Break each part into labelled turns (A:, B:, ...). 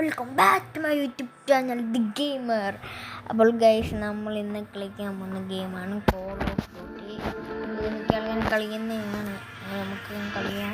A: Welcome back to my YouTube channel the gamer. അപ്പോൾ guys, നമ്മൾ ഇന്ന് കളിക്കാൻ പോകുന്ന ഗെയിമാണ് കോൾ ഓഫ് ഡ്യൂട്ടി. എനിക്കങ്ങനെ കളിക്കുന്നതാണ്, നമുക്ക് കളിക്കാം.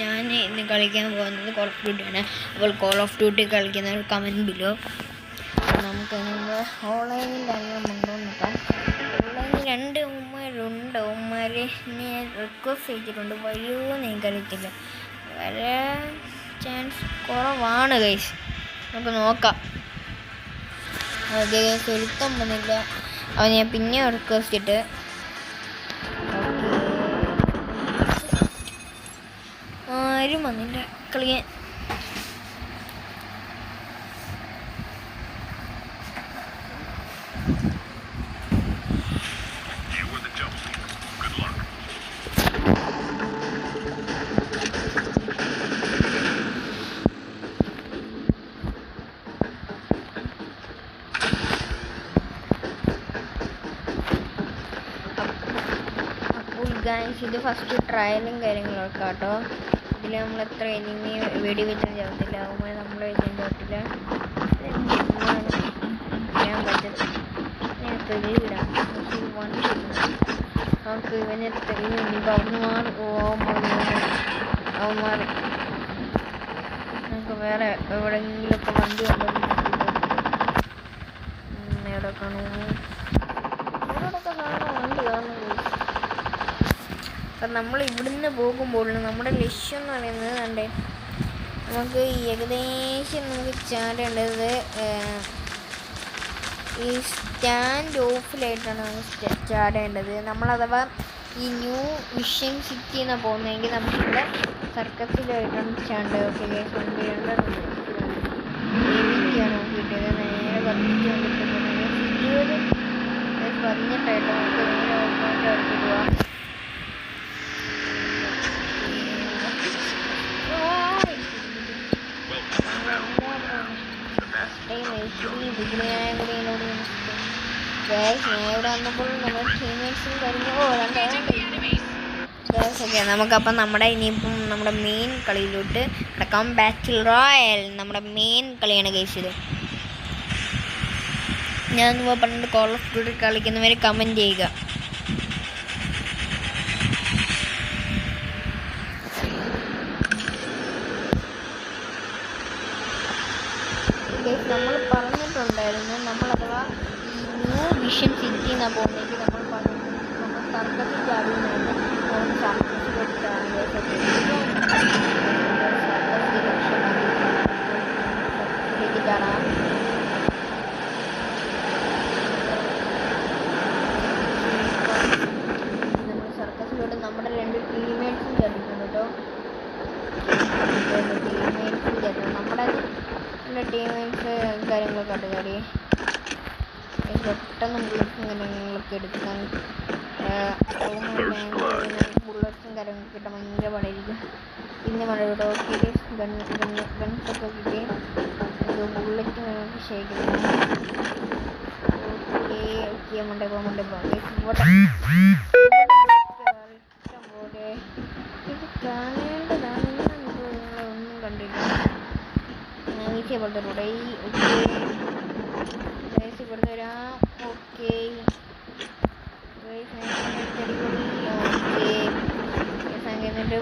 A: ഞാൻ ഇന്ന് കളിക്കാൻ പോകുന്നത് കോൾ ഓഫ് ഡ്യൂട്ടിയാണ്. അപ്പോൾ കോൾ ഓഫ് ഡ്യൂട്ടി കളിക്കുന്ന ഒരു കമൻറ്റ് ബിലോ. നമുക്ക് ഓൺലൈനിൽ ഉണ്ടോ നോക്കാം. ഓൺലൈനിൽ രണ്ട് ഉമ്മമാരുണ്ട്. ഉമ്മമാരെ ഞാൻ റിക്വസ്റ്റ് ചെയ്തിട്ടുണ്ട്, വരുമോയെന്ന് എനിക്കറിയത്തില്ല. വരാൻ ചാൻസ് കുറവാണ് ഗൈസ്, നമുക്ക് നോക്കാം. അതെ ഗൈസ്, ഒരുത്തം വന്നില്ല. അവൻ ഞാൻ പിന്നെ റിക്വസ്റ്റ് ഇട്ട്. ആരും വന്നില്ല കളിക്കാൻ. ഇത് ഫസ്റ്റ് ട്രയലും കാര്യങ്ങളൊക്കെ കേട്ടോ. ഇതിൽ നമ്മൾ എത്ര എനിമി വെടി വെച്ചാൽ ചാവത്തില്ല, അതുപോലെ നമ്മൾ വെച്ചാൽ ചാവത്തില്ല. ചെയ്യാൻ പറ്റും. ഞാൻ തെളിവിടാം. നമുക്ക് ഇവനെ തെളിവ് ഇനിയിപ്പോൾ അവിടുന്ന് മാറി അവൻ മാറി. നമുക്ക് വേറെ എവിടെയെങ്കിലുമൊക്കെ വണ്ടി എവിടെ കാണുമോ? എവിടെയൊക്കെ കാണുമോ? വണ്ടി കാണുന്നു. അപ്പം നമ്മൾ ഇവിടുന്ന് പോകുമ്പോൾ നമ്മുടെ ലക്ഷ്യം എന്ന് പറയുന്നത് കണ്ടേ, നമുക്ക് ഏകദേശം നമുക്ക് ചാടേണ്ടത് ഈ സ്റ്റാൻഡ് ഓഫിലായിട്ടാണ് നമുക്ക് ചാടേണ്ടത്. നമ്മളഥവാ ഈ ന്യൂ വിഷൻ സിറ്റി എന്നാണ് പോകുന്നതെങ്കിൽ നമുക്കിവിടെ സർക്കസിലായിട്ടാണ് ചാടേണ്ടത്. ഓക്കെ ഗൈസ്, വണ്ടി ഏവിക്കാണ് നോക്കിയിട്ടത്. നേരെ കത്തിച്ച് വന്നിട്ട് പറഞ്ഞിട്ടായിട്ട് നമുക്ക് നേരെ ഓഫായിട്ട് അടുത്ത് പോവാം. നമുക്കപ്പം ഇനിയിപ്പം നമ്മുടെ മെയിൻ കളിയിലോട്ട് കിടക്കാം. ബാറ്റിൽ റോയൽ നമ്മുടെ മെയിൻ കളിയാണ് ഗൈസ്. ഇത് ഞാൻ പണ്ട് കോൾ ഓഫ് ഡ്യൂട്ടി കളിക്കുന്നവർ കമൻറ്റ് ചെയ്യുക. നമ്മൾ പറഞ്ഞിട്ടുണ്ടായിരുന്നു, നമ്മളഥവാ ഈ ന്യൂ വിഷൻ സിറ്റി എന്നാണ് പോകുന്നതെങ്കിൽ നമ്മൾ സർക്കസിൽ ചാടുന്നതാണ്. സർക്കസിലോട്ട് ചാടാം. നമ്മൾ സർക്കസിലോട്ട് നമ്മുടെ രണ്ട് ടീമേറ്റ്സും ചേർത്തിട്ടുണ്ട് കേട്ടോ. ടീമേറ്റ്സും ചേർക്കണം. നമ്മുടെ ടീമേറ്റ്സ് കാര്യങ്ങളൊക്കെ ഉണ്ട്. കാര്യം പെട്ടെന്ന് ബുള്ളറ്റ്സും കാര്യങ്ങളൊക്കെ എടുക്കാൻ ബുള്ളറ്റ്സും കാര്യങ്ങളൊക്കെ കിട്ടാൻ ഭയങ്കര പണിയായിരിക്കും. പിന്നെ മഴ കേട്ടോ. ഗൺസൊക്കെ കിട്ടി ബുള്ളറ്റും കാര്യങ്ങളൊക്കെ ശേഖരിക്കണം. ഓക്കെ മണ്ടേ പോകാം. ഇവിടെ ഇഷ്ടം പോലെ ഇത് കാണേണ്ടതാണ്. നിങ്ങളൊന്നും കണ്ടില്ല. ഇവിടുത്തെ റോഡ് ഇവിടുത്തെ വരാം. ഓക്കെ എന്നിട്ട്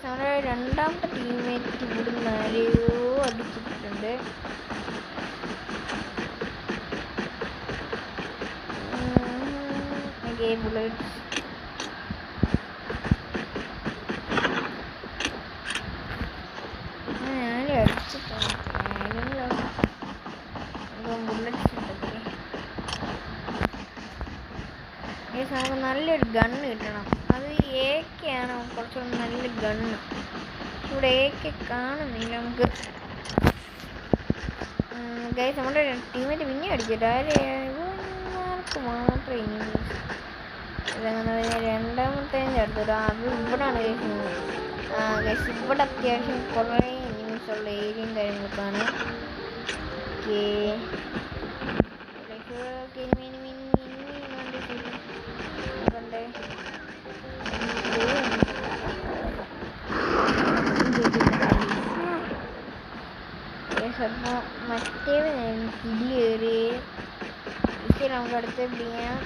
A: നമ്മുടെ രണ്ടാമത്തെ ടീമേറ്റ് ഇവിടുന്ന് ആരെയോ അടിച്ചിട്ടുണ്ട്. ബുള്ളറ്റ്സ് നമുക്ക് നല്ലൊരു ഗണ്ണ് കിട്ടണം. അത് ഏക്കാണ് കുറച്ചുകൂടി നല്ല ഗണ്ണ്. ഇവിടെ ഏക്കെ കാണുന്നില്ല നമുക്ക്. ഗൈസ്, നമ്മുടെ ടീമേറ്റ് പിന്നെ അടിച്ചിട്ട് ആർക്ക് മാത്രമേ ഇനി രണ്ടാമത്തെ ചേർത്തിട്ട് അത് ഇവിടെയാണ് ഗൈസ്. ഗൈസ്, ഇവിടെ അത്യാവശ്യം കുറേ എനിമീസ് ഉള്ള ഏരിയയും കാര്യങ്ങളൊക്കെയാണ്. ഓക്കെ ചിലപ്പോൾ മറ്റേ കിടി കയറി നമുക്ക് അടുത്ത് പിടിക്കാം.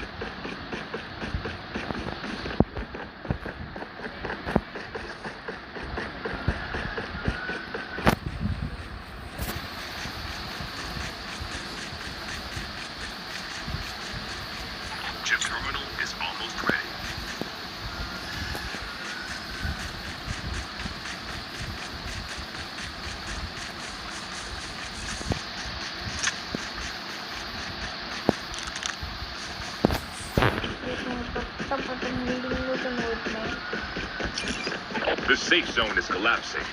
B: The safe zone is collapsing.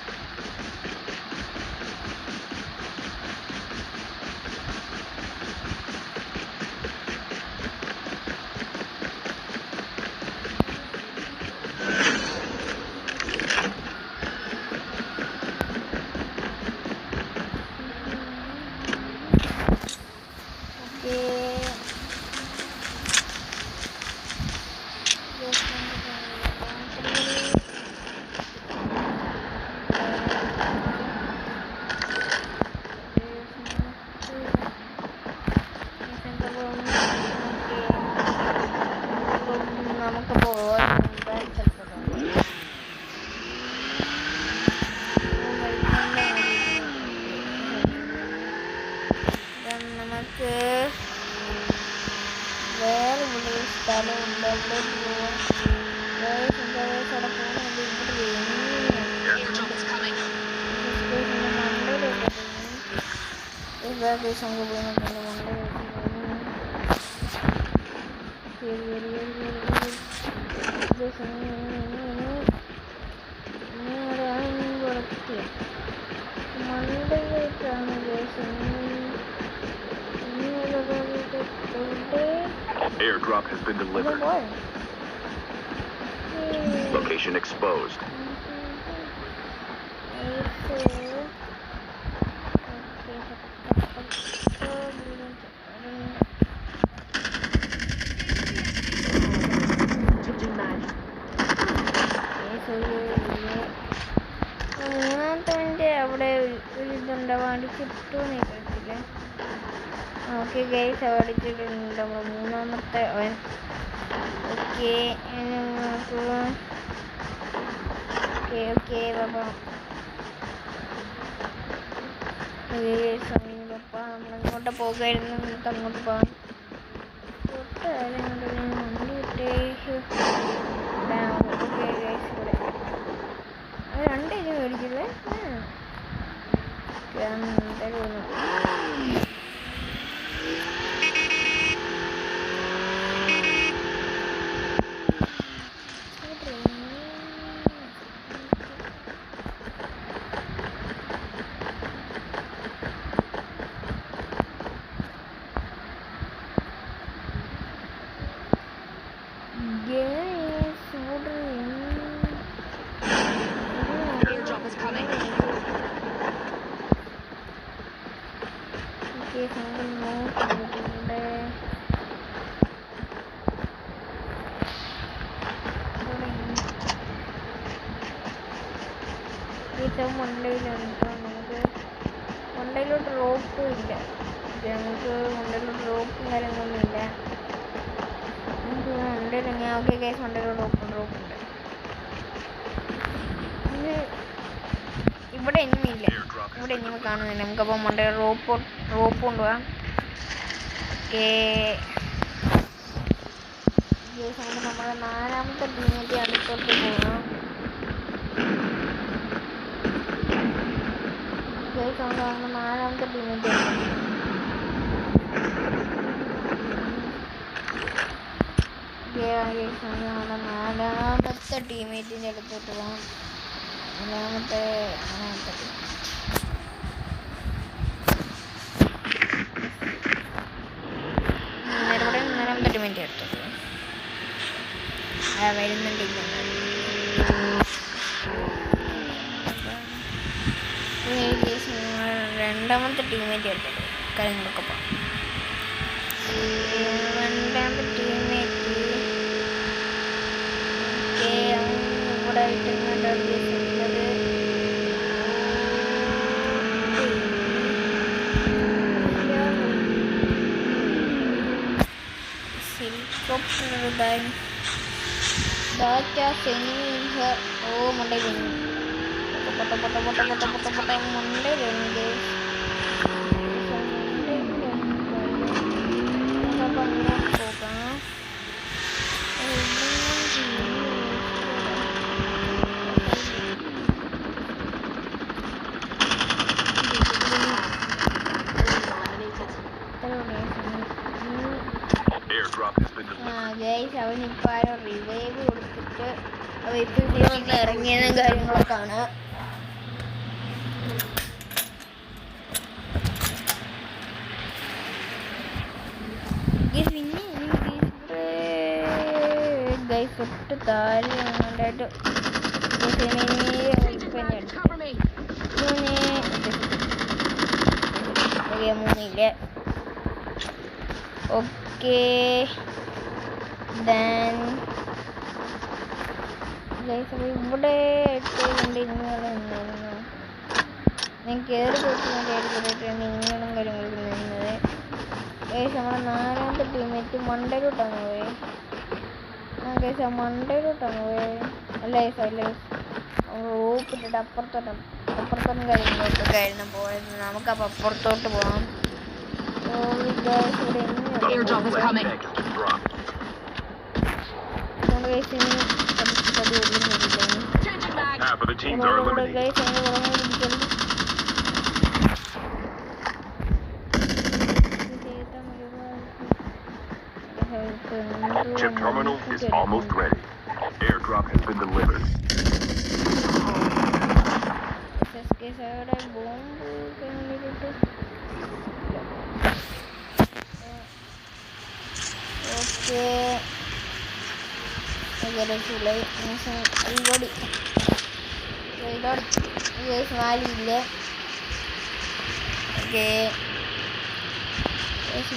B: Airdrop has been delivered. Location exposed.
A: Okay guys, അടിച്ചിട്ടുണ്ട് നമ്മൾ മൂന്നാമത്തെ അവൻ. ഓക്കെ ഓക്കെ ബാബാ നമ്മളിങ്ങോട്ട് പോകായിരുന്നു. നമുക്ക് അങ്ങോട്ട് പോകാം. രണ്ടേരും മേടിക്കില്ലേ? മണ്ടയിലോട്ട് റോപ്പും ഇല്ല. നമുക്ക് മണ്ടയിലോട്ട് റോപ്പും കാര്യങ്ങളൊന്നും ഇല്ല. മണ്ടയിൽ ഞാൻ ഓക്കെ കേസ് മണ്ടയിലോട്ട് റോപ്പുണ്ട്. ഇവിടെ എനിമിയില്ല. ഇവിടെ എനിമി കാണുന്നില്ല. നമുക്കപ്പോൾ മണ്ടയിൽ റോപ്പ് കൊണ്ടുപോകാം. ഓക്കെ നമ്മുടെ നാലാമത്തെ ടീമിന്റെ അടുത്തോട്ട് പോകാം. നാലാമത്തെ ടീമിന്റെ നാലാമത്തെ ടീമേറ്റിന്റെ അടുത്തോട്ട് പോകാം. നാലാമത്തെ ടീമിന്റെ അടുത്തോട്ട് വരുന്നുണ്ട്. രണ്ടാമത്തെ ടീമേറ്റ് എടുത്തത് കാര്യങ്ങളൊക്കെ പോകാം. രണ്ടാമത്തെ ടീമേറ്റ് ഇവിടെ ആയിട്ട് helicopter then that just in her Monday Monday
B: Airdrop has been delivered.
A: Guys അവനിപ്പോൾ ആരോ റിവൈവ് കൊടുത്തിട്ട് ഇപ്പോൾ ഇവിടെ വന്ന് ഇറങ്ങിയതും കാര്യങ്ങളൊക്കെ ആണ്. പിന്നെ ഗൈസ് തൊട്ട് താഴെ അങ്ങോട്ടായിട്ട് മൂന്നില്ല. ഓക്കെ ദെൻ ഗൈസ് അപ്പോൾ ഇവിടെ ഇട്ടുണ്ട് ഇങ്ങനെയുള്ള ഞാൻ കയറി പോയിട്ട് ഇങ്ങനെയുള്ള കാര്യങ്ങൾക്ക് നിന്നത്. ഗൈസ് നമ്മുടെ നാലാമത്തെ ടീമേറ്റ് മണ്ടയിലോട്ടാണ് പോയത്. ഗൈസ് ആ മണ്ടയിലോട്ടാണ് പോയത്. അല്ല ഗൈസ് അല്ല റോപ്പിട്ടിട്ട് അപ്പുറത്തോട്ടും കാര്യങ്ങളൊക്കെ ആയിരുന്നു പോയത്. നമുക്കപ്പോൾ അപ്പുറത്തോട്ട് പോകാം.
C: Airdrop is coming.
B: Half of the teams are eliminated. Chip terminal is almost ready. Airdrop has been delivered.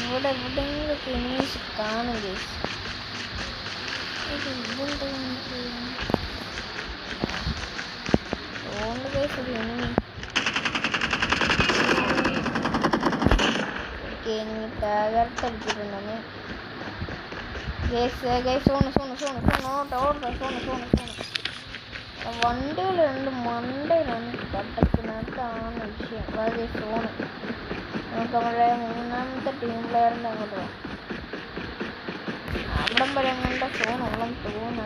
A: ഇവിടെ എവിടെയെങ്കിലും ഫിനിഷ് കാണും ഗൈസ്. ഓണ്ട് ഗൈസ് ഒരു എനിമി തകർത്തടിച്ചിട്ടുണ്ടെന്ന് ഗൈസ്. ഗൈസ് വണ്ടികളുണ്ട് മണ്ടയിലാണ് കട്ടത്തിനകത്താണ് വിഷയം. അതായത് സോണ് നമുക്ക് നമ്മുടെ മൂന്നാമത്തെ ടീം പ്ലെയറിൻ്റെ അങ്ങോട്ട് പോകാം. അവിടം വരെ അങ്ങോട്ട് ഫോണുള്ള തോന്നുന്നു.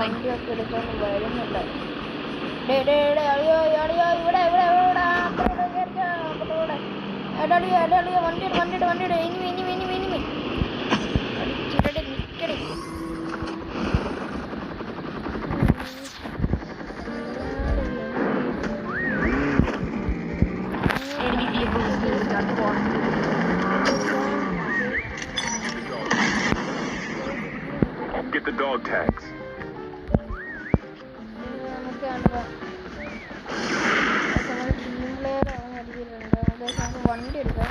A: വണ്ടിയൊക്കെ എടുക്കാൻ വരുന്നുണ്ട്. അളിയോ അളിയോ ഇവിടെ ഇവിടെ ഇവിടെ അടിയോ വണ്ടിയുടെ ഇനി അടിച്ചിട്ട് നിൽക്കടി.
B: Get the dog tags.
A: വണ്ടി എടുക്കാം.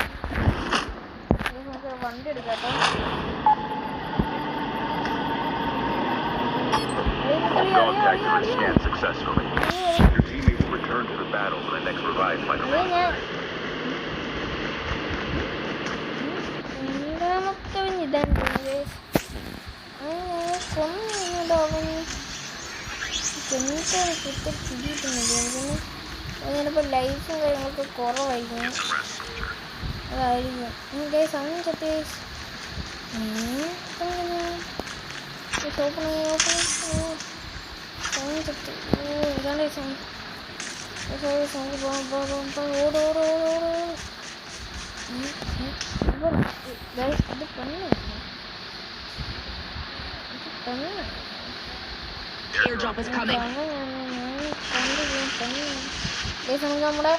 B: Dog tags have been scanned successfully. Your teammates will return to the battle when the next revive flight arrives.
A: അങ്ങനിപ്പോൾ ലൈഫും കാര്യങ്ങളൊക്കെ കുറവായിരിക്കും. അതായിരിക്കും ഗൈസ് അങ്ങനെ ചത്തി ഇതാണ് ഇത് പെണ്ണ്
C: Airdrop is coming.
A: നമുക്ക് നമ്മുടെ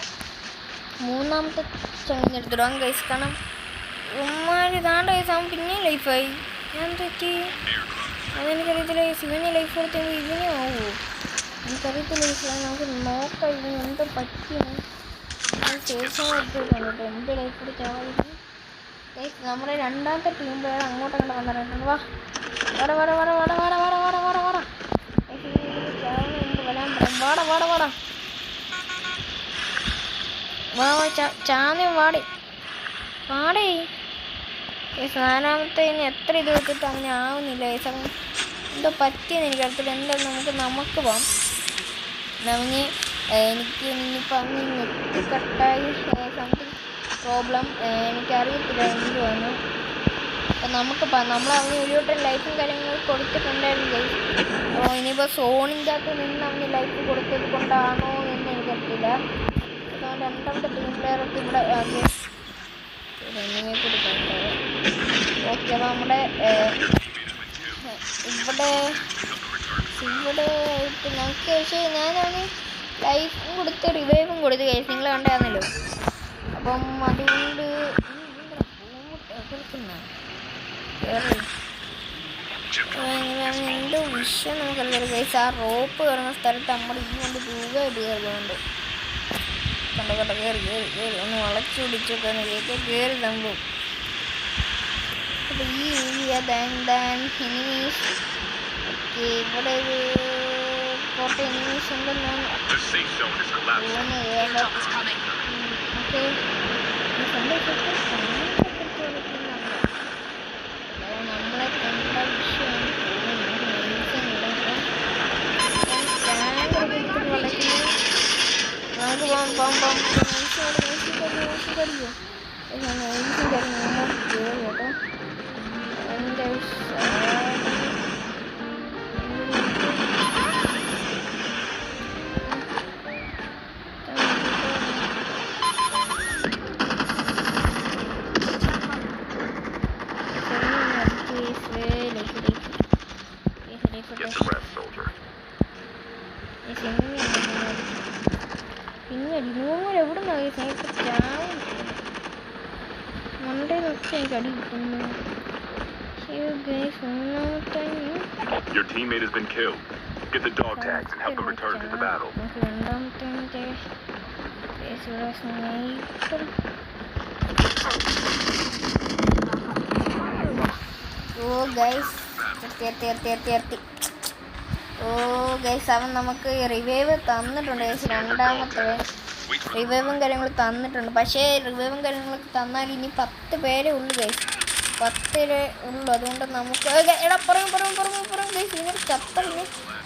A: മൂന്നാമത്തെ ചങ്ങ എടുത്തിടാം ഗൈസ്. കാരണം ഉമ്മാര് ഇതാണ്ട് ഗൈസ് അവൻ പിന്നെ ലൈഫായി. ഞാൻ തെറ്റി അതെനിക്കറിയത്തില്ല. ഇവന് ലൈഫ് കൊടുത്തെങ്കിൽ ഇതിനെ ആവുമോ എനിക്കറിയത്തില്ല. നമുക്ക് നോക്കാം ഇതിന് എന്താ പറ്റിയാണ്. ശേഷം എടുത്തിട്ടുണ്ട് കേട്ടോ എൻ്റെ ലൈഫ് കൊടുത്താൽ ഗൈസ്. നമ്മുടെ രണ്ടാമത്തെ ടീം പ്ലെയർ അങ്ങോട്ട് വന്നിട്ടുണ്ട്. വാ വാടാ വാടാ വാടാ വാടാ വാടാ വാടാ വാടാ വാടാ വാടാ വരാൻ പറയാം. വാടാ വാടാ വാടാ വാ ചാന്യം വാടേ വാടേ നാലാമത്തേന് എത്ര ഇത് വെച്ചിട്ട് അങ്ങനെ ആവുന്നില്ല. എന്തോ പറ്റിയെന്ന് എനിക്കറിയത്തില്ല. എന്തായാലും നമുക്ക് പോവാം. അവന് എനിക്ക് ഇനിയിപ്പോൾ അങ്ങ് നെറ്റ് കട്ടായി സംതിങ് പ്രോബ്ലം എനിക്കറിയത്തില്ല എന്തുവാണ്. അപ്പം നമ്മൾ അവന് ഒരു വട്ടം ലൈഫും കാര്യങ്ങളും കൊടുത്തിട്ടുണ്ടായിരുന്നു. അപ്പോൾ ഇനിയിപ്പോൾ സോണിൻ്റെ അകത്ത് നിന്ന് അവന് ലൈഫ് കൊടുത്തത് കൊണ്ടാണോ എന്ന് എനിക്കറിയില്ല. അപ്പോൾ രണ്ടാമത്തെ ടീം പ്ലെയറൊക്കെ ഇവിടെ റണ്ണിങ്ങെ കൊടുക്കുന്നുണ്ട്. ഓക്കെ, അപ്പോൾ നമ്മുടെ ഇവിടെ ആയിട്ട് നമുക്ക് പക്ഷേ ഞാനാണ് ലൈഫും കൊടുത്ത് റിവൈവും കൊടുത്ത് കഴിച്ചു. നിങ്ങൾ കണ്ടായിരുന്നല്ലോ. അപ്പം അതുകൊണ്ട് എന്തോ വിഷയം നമുക്കറിയാം കഴിച്ച്. ആ റോപ്പ് കയറുന്ന സ്ഥലത്ത് നമ്മൾ ഈ കൊണ്ട് രൂപയായിട്ട് കയറുന്നുണ്ട്. കണ്ട കയറി ഒന്ന് വളച്ചു പിടിച്ചൊക്കെ ഒന്ന് കയറി സംഭവം. അപ്പോൾ ഈ ഏരിയ എനിമീസ്. ഓക്കെ, ഇവിടെ ഒരു കുറേ എനിമീസ് ഉണ്ടെന്നാണ് തോന്നുന്നത്. ഓക്കെ, നമ്മളെ കണ്ട വിഷയം പിന്നെ റിമൂവർ എവിടെ നിന്നാണ് മണ്ടേ നോക്കി എനിക്ക് അടി കിട്ടുന്നു.
B: Your teammate has been killed. Get the dog tags and help them return to the battle.
A: രണ്ടാമത്തെ ഓ ഗൈസ് അവൻ നമുക്ക് റിവൈവ് തന്നിട്ടുണ്ട്. രണ്ടാമത്തെ റിവൈവും കാര്യങ്ങളും തന്നിട്ടുണ്ട്. പക്ഷേ റിവൈവും കാര്യങ്ങളൊക്കെ തന്നാൽ ഇനി 10 പേരേ ഉള്ളൂ ഗൈസ്. 10 പേരേ ഉള്ളൂ. അതുകൊണ്ട് നമുക്ക് ഗൈസ് നിങ്ങൾ ചത്തറിന്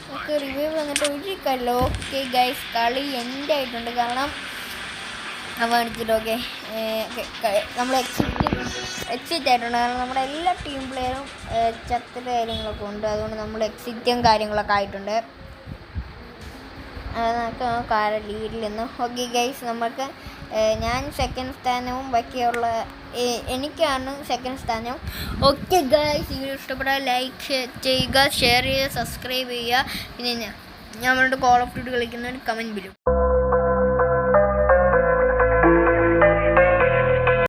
A: നമുക്ക് റിവൈവ് വന്നിട്ട് ഒഴിക്കല്ലോ. ഓക്കെ ഗൈസ്, കളി എൻ്റെ ആയിട്ടുണ്ട്. കാരണം കാണിച്ചിട്ട് ഓക്കെ നമ്മൾ എക്സിറ്റ് ആയിട്ടുണ്ട്. കാരണം നമ്മുടെ എല്ലാ ടീം പ്ലെയറും ചത്തിൻ്റെ കാര്യങ്ങളൊക്കെ ഉണ്ട്. അതുകൊണ്ട് നമ്മൾ എക്സിറ്റും കാര്യങ്ങളൊക്കെ ആയിട്ടുണ്ട്. നമുക്ക് ലീഡിൽ നിന്ന് ഓക്കെ ഗൈസ്, നമുക്ക് ഞാൻ സെക്കൻഡ് സ്ഥാനവും ബാക്കിയുള്ള എനിക്കാണ് സെക്കൻഡ് സ്ഥാനം. ഓക്കെ ഗൈസ്, ഈ വീഡിയോ ഇഷ്ടപ്പെട്ടാൽ ലൈക്ക് ചെയ്യുക, ഷെയർ ചെയ്യുക, സബ്സ്ക്രൈബ് ചെയ്യുക. പിന്നെ നമ്മളുടെ കോൾ ഓഫ് ഡ്യൂട്ടി കളിക്കുന്നതിന് കമൻറ്റ് വരും.